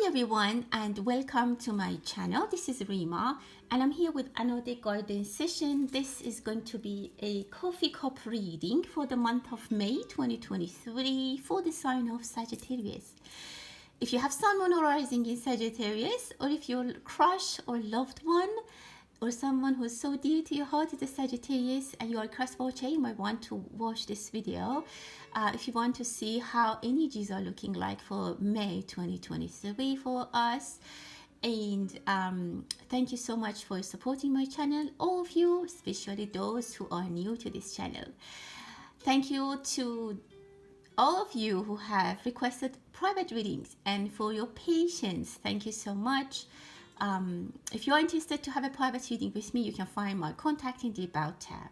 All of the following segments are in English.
everyone and welcome to my channel. This is Rima and I'm here with another guidance session. This is going to be a coffee cup reading for the month of May 2023 for the sign of Sagittarius. If you have Sun, Moon or Rising in Sagittarius, or if your crush or loved one or someone who's so dear to your heart is a Sagittarius and you are a cross watcher, you might want to watch this video if you want to see how energies are looking like for May 2023 for us. And thank you so much for supporting my channel, all of you, especially those who are new to this channel. Thank you to all of you who have requested private readings and for your patience. Thank you so much. If you're interested to have a private reading with me, you can find my contact in the About tab.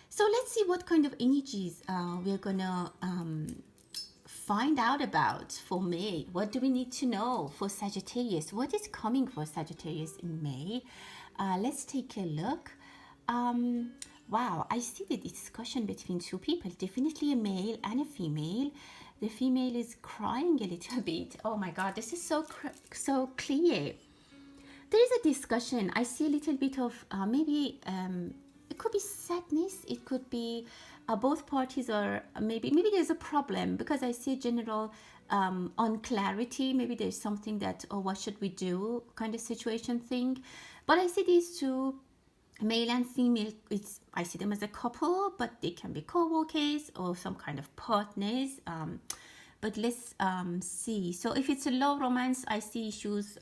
So let's see what kind of energies we're gonna find out about for May. What do we need to know for Sagittarius? What is coming for Sagittarius in May? Let's take a look. Wow, I see the discussion between two people, definitely a male and a female. The female is crying a little bit. Oh my God, this is so clear. There is a discussion. I see a little bit of maybe it could be sadness. It could be both parties are maybe there's a problem because I see general unclarity. Maybe there's something that, oh, what should we do kind of situation thing. But I see these two, male and female, I see them as a couple, but they can be co-workers or some kind of partners. But let's see. So if it's a love romance, I see issues.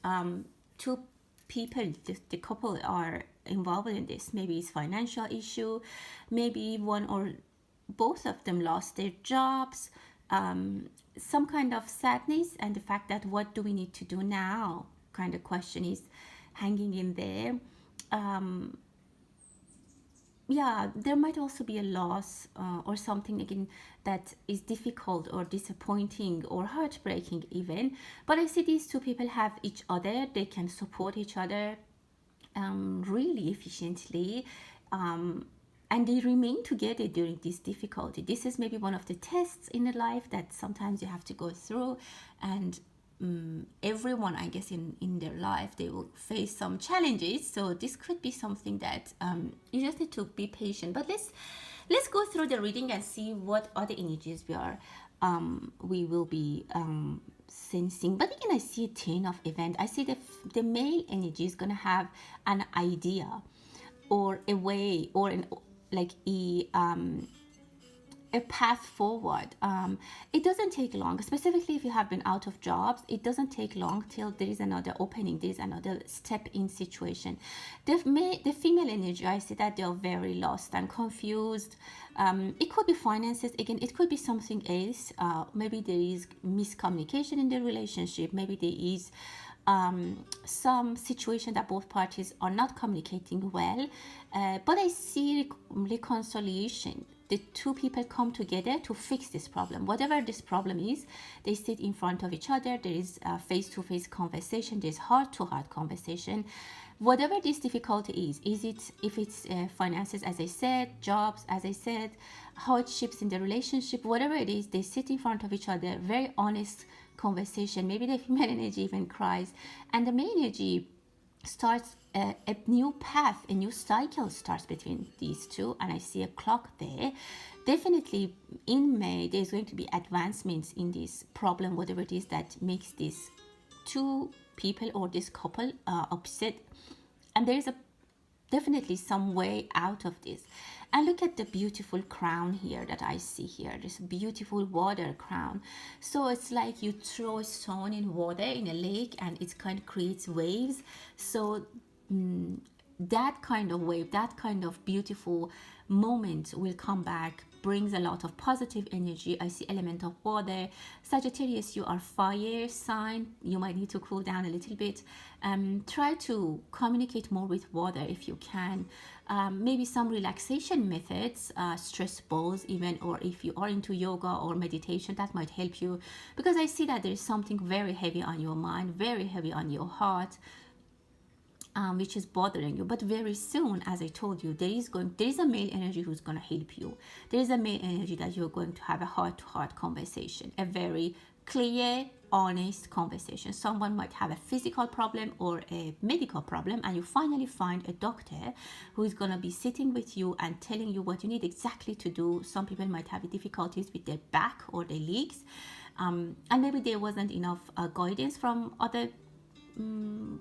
Two people, the couple are involved in this. Maybe it's financial issue, maybe one or both of them lost their jobs, some kind of sadness, and the fact that what do we need to do now kind of question is hanging in there. Yeah, there might also be a loss or something again that is difficult or disappointing or heartbreaking even. But I see these two people have each other. They can support each other really efficiently. And they remain together during this difficulty. This is maybe one of the tests in a life that sometimes you have to go through. And everyone, I guess, in their life, they will face some challenges. So this could be something that you just need to be patient. But let's go through the reading and see what other energies we will be sensing. But again, I see a Ten of Event. I see the male energy is gonna have an idea or a way or a path forward. It doesn't take long, specifically if you have been out of jobs. It doesn't take long till there is another opening, there is another step in situation. The female energy, I see that they are very lost and confused. It could be finances, again, it could be something else. Maybe there is miscommunication in the relationship, maybe there is some situation that both parties are not communicating well, but I see reconciliation. The two people come together to fix this problem. Whatever this problem is, they sit in front of each other. There is a face-to-face conversation. There's heart-to-heart conversation. Whatever this difficulty is it if it's finances, as I said, jobs, as I said, hardships in the relationship, whatever it is, they sit in front of each other, very honest conversation. Maybe the female energy even cries, and the male energy starts a new path, a new cycle starts between these two, and I see a clock there. Definitely in May there's going to be advancements in this problem, whatever it is that makes these two people or this couple upset, and there is definitely some way out of this. And look at the beautiful crown here that I see here, this beautiful water crown. So it's like you throw a stone in water in a lake and it kind of creates waves. So that kind of wave, that kind of beautiful moment will come back, brings a lot of positive energy. I see element of water. Sagittarius, you are fire sign. You might need to cool down a little bit. Try to communicate more with water if you can. Maybe some relaxation methods, stress balls even, or if you are into yoga or meditation, that might help you, because I see that there is something very heavy on your mind, very heavy on your heart, which is bothering you. But very soon, as I told you, there is a male energy who's going to help you. There is a male energy that you're going to have a heart-to-heart conversation, a very clear, honest conversation. Someone might have a physical problem or a medical problem, and you finally find a doctor who is going to be sitting with you and telling you what you need exactly to do. Some people might have difficulties with their back or their legs, and maybe there wasn't enough guidance from other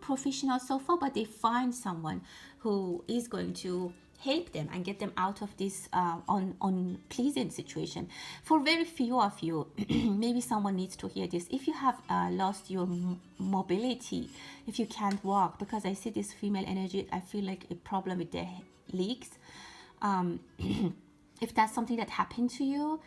professionals so far, but they find someone who is going to help them and get them out of this unpleasant situation. For very few of you, maybe someone needs to hear this. If you have lost your mobility, if you can't walk, because I see this female energy, I feel like a problem with their legs. If that's something that happened to you,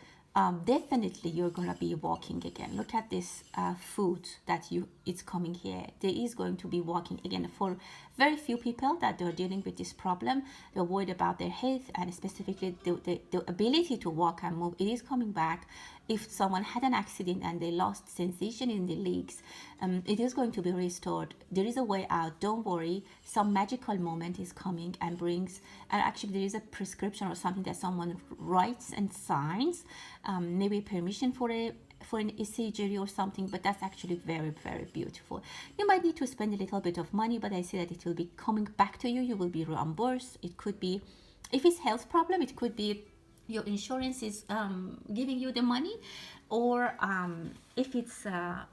definitely you're gonna be walking again. Look at this food that it's coming here. There is going to be walking again. For very few people that they're dealing with this problem, they're worried about their health and specifically the ability to walk and move. It is coming back. If someone had an accident and they lost sensation in the legs, it is going to be restored. There is a way out. Don't worry. Some magical moment is coming and brings, and actually there is a prescription or something that someone writes and signs, maybe permission for an ECG or something, but that's actually very, very beautiful. You might need to spend a little bit of money, but I see that it will be coming back to you. You will be reimbursed. It could be, if it's health problem, it could be your insurance is giving you the money, or if it's a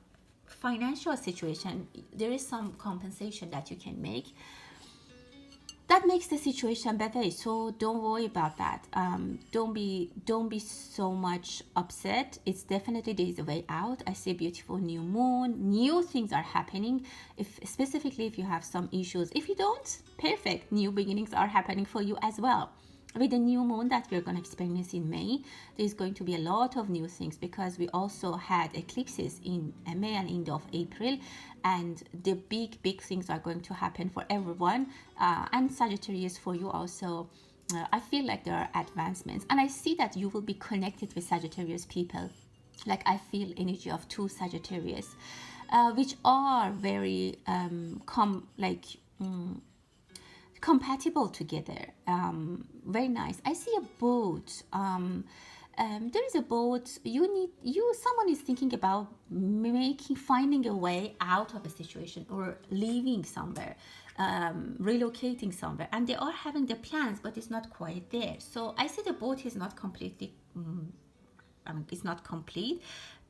financial situation, there is some compensation that you can make that makes the situation better. So don't worry about that. Don't be so much upset. It's definitely, there is a way out. I see a beautiful new moon. New things are happening. Specifically if you have some issues. If you don't, perfect. New beginnings are happening for you as well. With the new moon that we're going to experience in May, there's going to be a lot of new things, because we also had eclipses in May and end of April, and the big things are going to happen for everyone, and Sagittarius for you also. I feel like there are advancements, and I see that you will be connected with Sagittarius people. Like I feel energy of two Sagittarius, which are very compatible together. Very nice. I see a boat. There is a boat. Someone is thinking about finding a way out of a situation, or leaving somewhere, relocating somewhere, and they are having the plans, but it's not quite there. So I see the boat is not completely, it's not complete,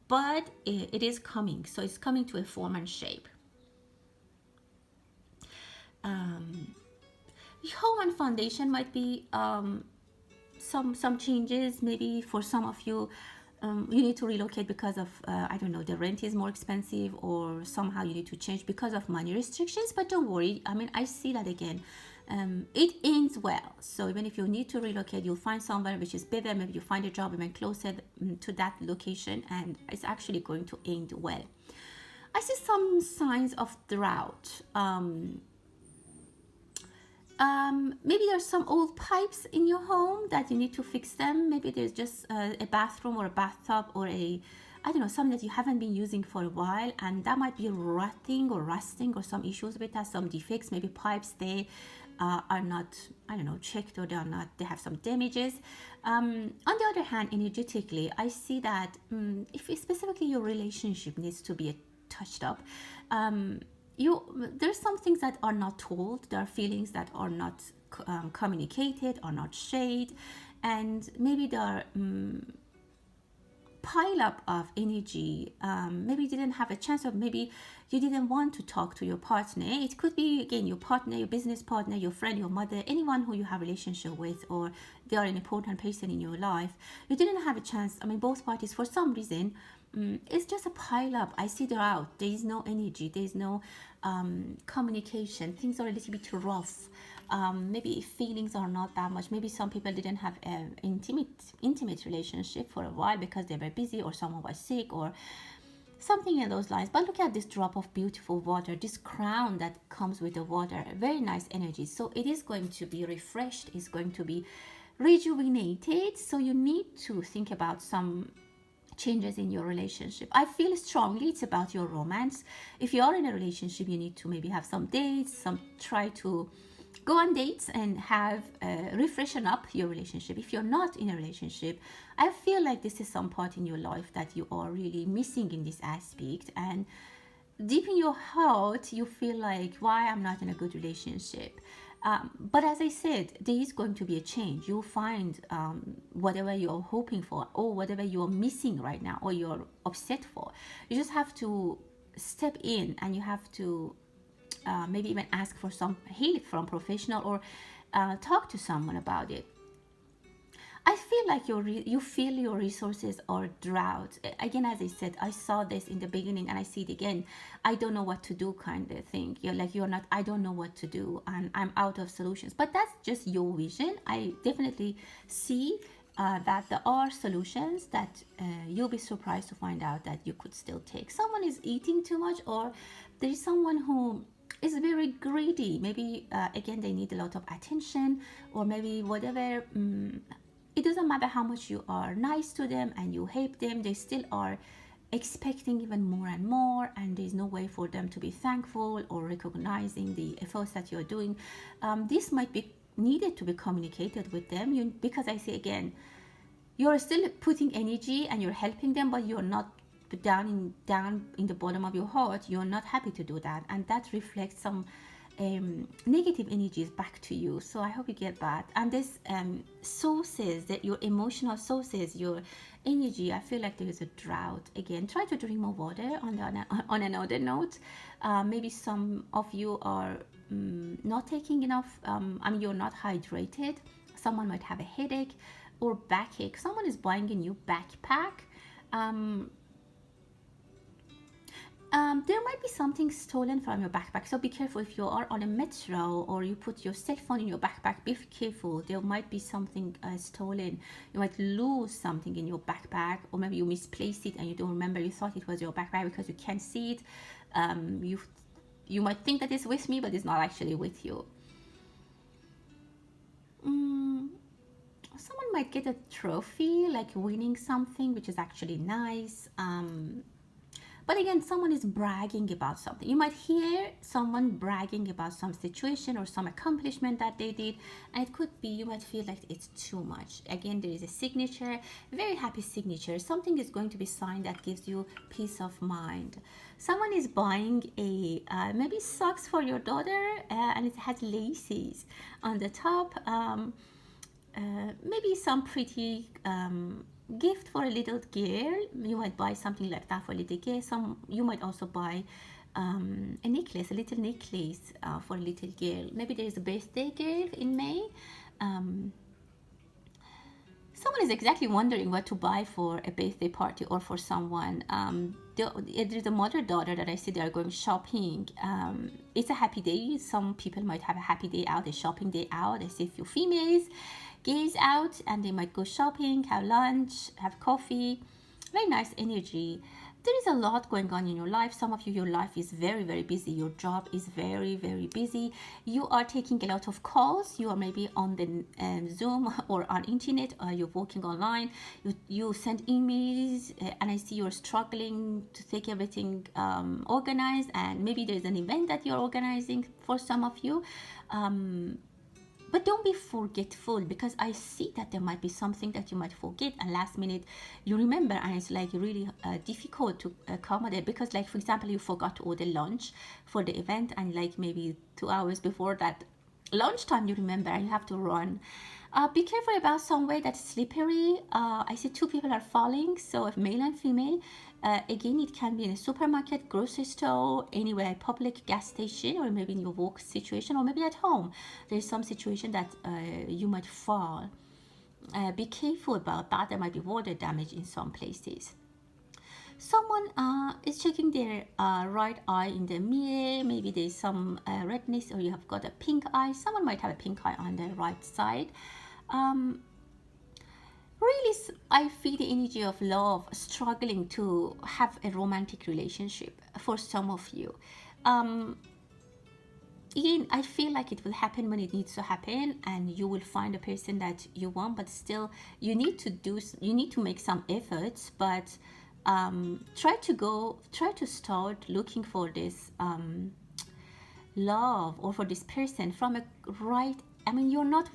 but it is coming. So it's coming to a form and shape. Home and foundation might be some changes. Maybe for some of you, you need to relocate because of I don't know, the rent is more expensive, or somehow you need to change because of money restrictions. But don't worry, I mean, I see that again. It ends well. So even if you need to relocate, you'll find somewhere which is better. Maybe you find a job even closer to that location, and it's actually going to end well. I see some signs of drought. Maybe there's some old pipes in your home that you need to fix them. Maybe there's just a bathroom or a bathtub or I don't know, something that you haven't been using for a while, and that might be rotting or rusting, or some issues with that, some defects. Maybe pipes, they are not, I don't know, checked, or they have some damages. On the other hand, energetically, I see that if specifically your relationship needs to be touched up, there's some things that are not told. There are feelings that are not communicated, or not shared, and maybe there are pile up of energy. Maybe you didn't have a chance, or maybe you didn't want to talk to your partner. It could be, again, your partner, your business partner, your friend, your mother, anyone who you have a relationship with, or they are an important person in your life. You didn't have a chance. I mean, both parties, for some reason, it's just a pile up. I see they're out. There is no energy. There is no communication. Things are a little bit rough. Maybe feelings are not that much. Maybe some people didn't have an intimate relationship for a while because they were busy, or someone was sick, or something in those lines. But look at this drop of beautiful water, this crown that comes with the water. Very nice energy. So it is going to be refreshed. It's going to be rejuvenated. So you need to think about some changes in your relationship. I feel strongly it's about your romance. If you are in a relationship, you need to maybe have some dates, try to go on dates and have refreshen up your relationship. If you're not in a relationship, I feel like this is some part in your life that you are really missing in this aspect, and deep in your heart you feel like, why I'm not in a good relationship. But as I said, there is going to be a change. You'll find whatever you're hoping for, or whatever you're missing right now, or you're upset for. You just have to step in, and you have to maybe even ask for some help from professional, or talk to someone about it. I feel like you feel your resources are drought. Again, as I said, I saw this in the beginning and I see it again. I don't know what to do, kind of thing. You're like, you're not, I don't know what to do, and I'm out of solutions. But that's just your vision. I definitely see that there are solutions that you'll be surprised to find out that you could still take. Someone is eating too much, or there is someone who is very greedy. Maybe again, they need a lot of attention, or maybe whatever. It doesn't matter how much you are nice to them and you help them, they still are expecting even more and more, and there's no way for them to be thankful or recognizing the efforts that you're doing. This might be needed to be communicated with them, because I say again, you're still putting energy and you're helping them, but you're not down in the bottom of your heart, you're not happy to do that, and that reflects some negative energies back to you. So I hope you get that. And this sources, that your emotional sources, your energy, I feel like there is a drought. Again, try to drink more water. On another note, maybe some of you are not taking enough, you're not hydrated. Someone might have a headache or backache. Someone is buying a new backpack. There might be something stolen from your backpack, so be careful. If you are on a metro or you put your cell phone in your backpack, be careful. There might be something stolen. You might lose something in your backpack, or maybe you misplaced it and you don't remember. You thought it was your backpack because you can't see it. You might think that it's with me, but it's not actually with you. Someone might get a trophy, like winning something, which is actually nice. But again, someone is bragging about something. You might hear someone bragging about some situation or some accomplishment that they did, and it could be, you might feel like it's too much. Again, there is a signature, very happy signature. Something is going to be signed that gives you peace of mind. Someone is buying a maybe socks for your daughter, and it has laces on the top. Maybe some pretty gift for a little girl. You might buy something like that for a little girl. You might also buy a necklace, a little necklace for a little girl. Maybe there is a birthday girl in May. Someone is exactly wondering what to buy for a birthday party or for someone. There's a mother-daughter that I see they are going shopping. It's a happy day. Some people might have a happy day out, a shopping day out. I see a few females, gays out, and they might go shopping, have lunch, have coffee. Very nice energy. There is a lot going on in your life. Some of you, your life is very, very busy. Your job is very, very busy. You are taking a lot of calls. You are maybe on the Zoom or on internet, or you're working online. You send emails, and I see you're struggling to take everything organized, and maybe there's an event that you're organizing for some of you. But don't be forgetful, because I see that there might be something that you might forget, and last minute you remember, and it's like really difficult to accommodate, because like, for example, you forgot to order lunch for the event, and like maybe 2 hours before that lunchtime you remember and you have to run. Be careful about some way that's slippery. I see two people are falling, so if male and female. Again, it can be in a supermarket, grocery store, anywhere, public gas station, or maybe in your work situation, or maybe at home. There's some situation that you might fall. Be careful about that. There might be water damage in some places. Someone is checking their right eye in the mirror. Maybe there's some redness, or you have got a pink eye. Someone might have a pink eye on the right side. Really, I feel the energy of love, struggling to have a romantic relationship for some of you. Again, I feel like it will happen when it needs to happen, and you will find a person that you want, but still you need to make some efforts, but try to start looking for this love or for this person from a right, I mean, you're not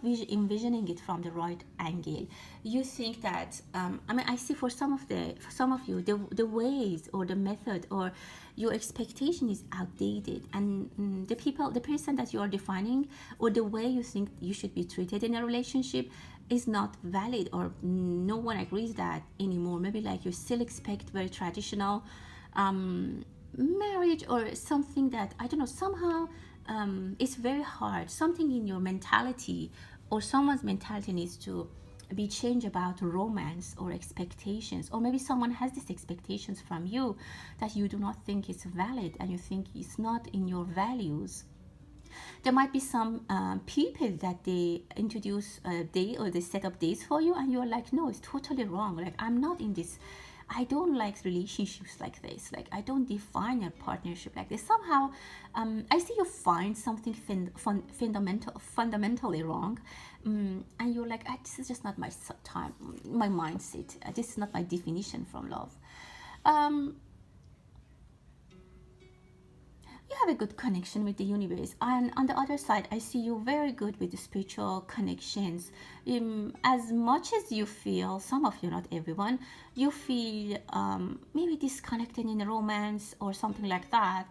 envisioning it from the right angle. You think that I mean, I see for some of you, the ways or the method or your expectation is outdated, and the person that you are defining or the way you think you should be treated in a relationship is not valid, or no one agrees that anymore. Maybe like you still expect very traditional marriage or something that, I don't know, somehow it's very hard. Something in your mentality or someone's mentality needs to be changed about romance or expectations, or maybe someone has these expectations from you that you do not think is valid and you think it's not in your values. There might be some people that they introduce a day or they set up days for you and you're like, no, it's totally wrong. Like, I'm not in this. I don't like relationships like this. Like, I don't define a partnership like this. Somehow, I see you find something fundamentally wrong, and you're like, this is just not my time, my mindset. This is not my definition from love. You have a good connection with the universe, and on the other side I see you very good with the spiritual connections. As much as you feel, some of you, not everyone, you feel maybe disconnected in a romance or something like that,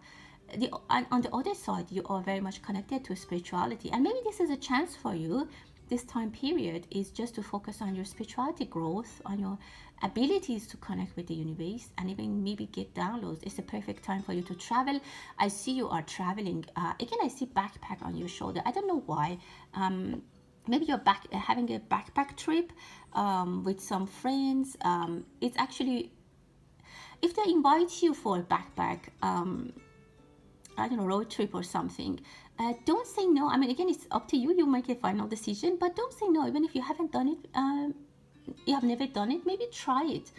on the other side you are very much connected to spirituality, and maybe this is a chance for you. This time period is just to focus on your spirituality growth, on your abilities to connect with the universe, and even maybe get downloads. It's a perfect time for you to travel. I see you are traveling. Again, I see backpack on your shoulder. I don't know why. Maybe you're having a backpack trip with some friends. It's actually, if they invite you for a backpack, I don't know, road trip or something, don't say no. I mean, again, it's up to you. You make a final decision, but don't say no. Even if you haven't done it, you have never done it, maybe try it.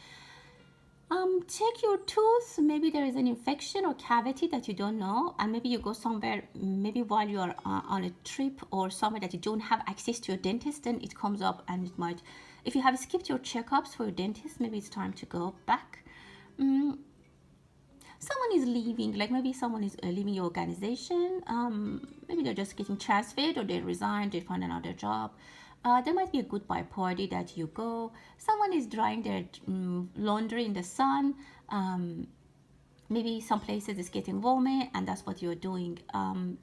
Check your tooth. Maybe there is an infection or cavity that you don't know, and maybe you go somewhere, maybe while you are on a trip or somewhere that you don't have access to your dentist, then it comes up, and it might, if you have skipped your checkups for your dentist, maybe it's time to go back. Someone is leaving, like maybe someone is leaving your organization. Maybe they're just getting transferred or they resign, they find another job. There might be a goodbye party that you go. Someone is drying their laundry in the sun. Maybe some places it's getting warmer and that's what you're doing.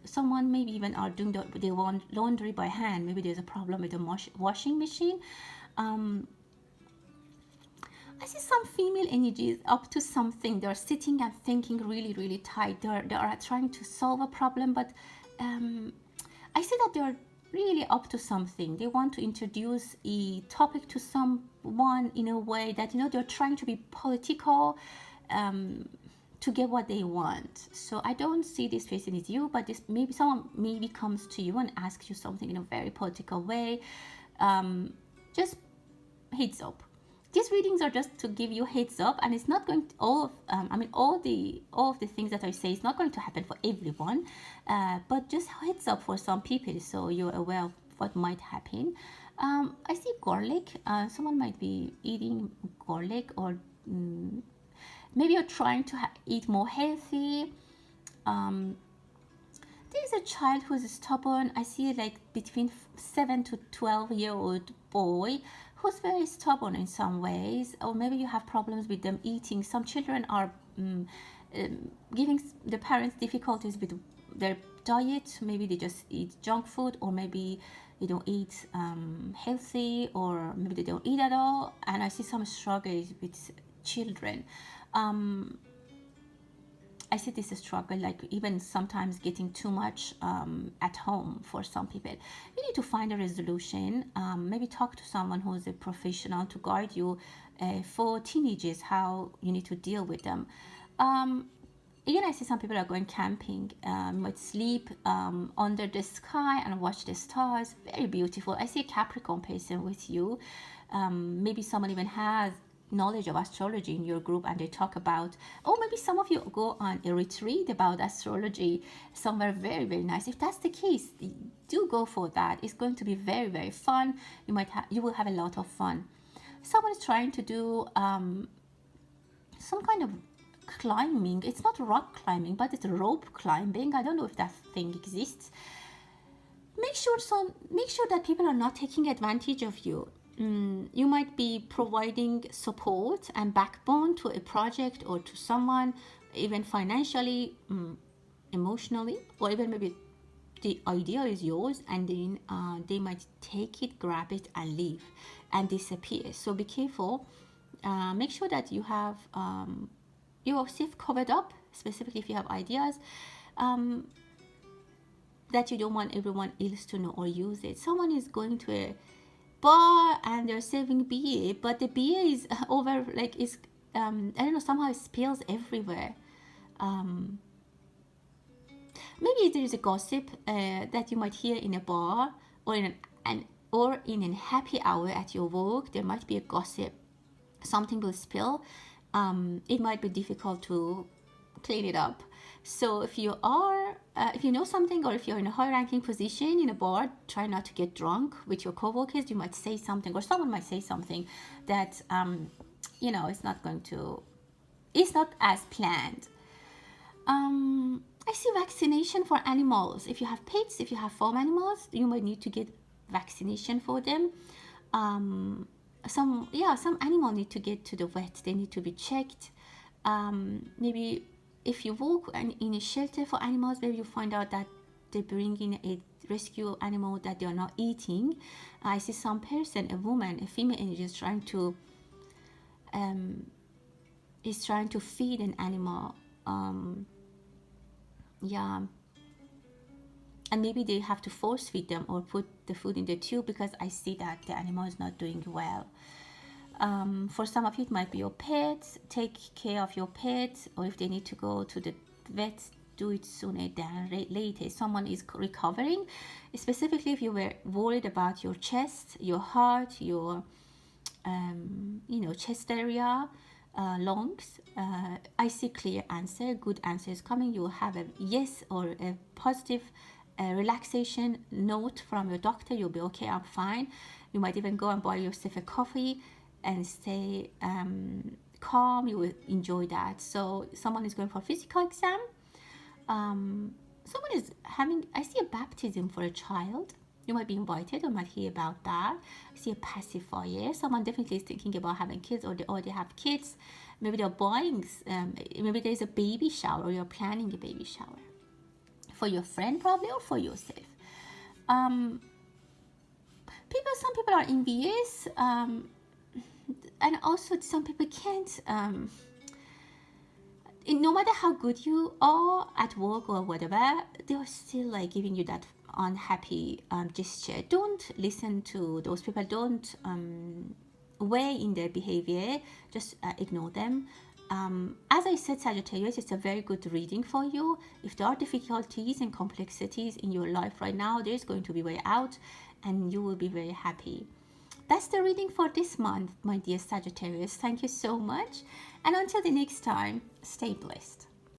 Someone maybe even are doing they want laundry by hand. Maybe there's a problem with the washing machine. I see some female energies up to something. They're sitting and thinking really, really tight. They are trying to solve a problem, but I see that they're really up to something. They want to introduce a topic to someone in a way that, you know, they're trying to be political to get what they want. So I don't see this person as you, but this maybe someone maybe comes to you and asks you something in a very political way. Just heads up. These readings are just to give you heads up, and it's not going to all of the things that I say is not going to happen for everyone, but just heads up for some people so you're aware of what might happen. I see garlic. Someone might be eating garlic, or maybe you're trying to eat more healthy. There's a child who's stubborn. I see like between 7 to 12-year-old boy who's very stubborn in some ways, or maybe you have problems with them eating. Some children are giving the parents difficulties with their diet. Maybe they just eat junk food, or maybe they don't eat healthy, or maybe they don't eat at all. And I see some struggles with children. I see this struggle, like even sometimes getting too much at home for some people. You need to find a resolution. Maybe talk to someone who's a professional to guide you for teenagers, how you need to deal with them. Again, I see some people are going camping, might sleep under the sky and watch the stars. Very beautiful. I see a Capricorn person with you. Maybe someone even has knowledge of astrology in your group, and they talk about, or maybe some of you go on a retreat about astrology somewhere very, very nice. If that's the case, do go for that. It's going to be very, very fun. You will have a lot of fun. Someone is trying to do some kind of climbing. It's not rock climbing, but it's rope climbing. I don't know if that thing exists. Make sure that people are not taking advantage of you. You might be providing support and backbone to a project or to someone, even financially, emotionally, or even maybe the idea is yours, and then they might take it, grab it, and leave and disappear. So be careful. Make sure that you have yourself covered up, specifically if you have ideas that you don't want everyone else to know or use it. Someone is going to a bar and they're serving beer, but the beer is over, like, is I don't know, somehow it spills everywhere. Maybe there is a gossip that you might hear in a bar, or in a happy hour at your work. There might be a gossip. Something will spill. It might be difficult to clean it up. So if you know something, or if you're in a high-ranking position in a bar, try not to get drunk with your coworkers. You might say something, or someone might say something that it's not as planned. I see vaccination for animals. If you have pets, if you have farm animals, you might need to get vaccination for them. Some animal need to get to the vet. They need to be checked. Maybe if you walk in a shelter for animals, maybe you find out that they bring in a rescue animal that they are not eating. I see some person, a woman, a female energy, is trying to feed an animal. And maybe they have to force feed them or put the food in the tube, because I see that the animal is not doing well. For some of you, it might be your pets. Take care of your pets, or if they need to go to the vet, do it sooner than later. Someone is recovering, specifically if you were worried about your chest, your heart, your chest area, lungs. I see clear answer, good answer is coming. You will have a yes or a positive relaxation note from your doctor. You'll be okay, I'm fine. You might even go and buy yourself a coffee and stay calm. You will enjoy that. So someone is going for a physical exam. Someone is I see a baptism for a child. You might be invited or might hear about that. I see a pacifier. Someone definitely is thinking about having kids, or they already have kids. Maybe they're buying, maybe there's a baby shower, or you're planning a baby shower for your friend probably, or for yourself. Some people are envious, and also some people can't, no matter how good you are at work or whatever, they're still like giving you that unhappy gesture. Don't listen to those people. Don't weigh in their behavior. Just ignore them. As I said, Sagittarius, it's a very good reading for you. If there are difficulties and complexities in your life right now, there's going to be a way out, and you will be very happy. That's the reading for this month, my dear Sagittarius. Thank you so much. And until the next time, stay blessed.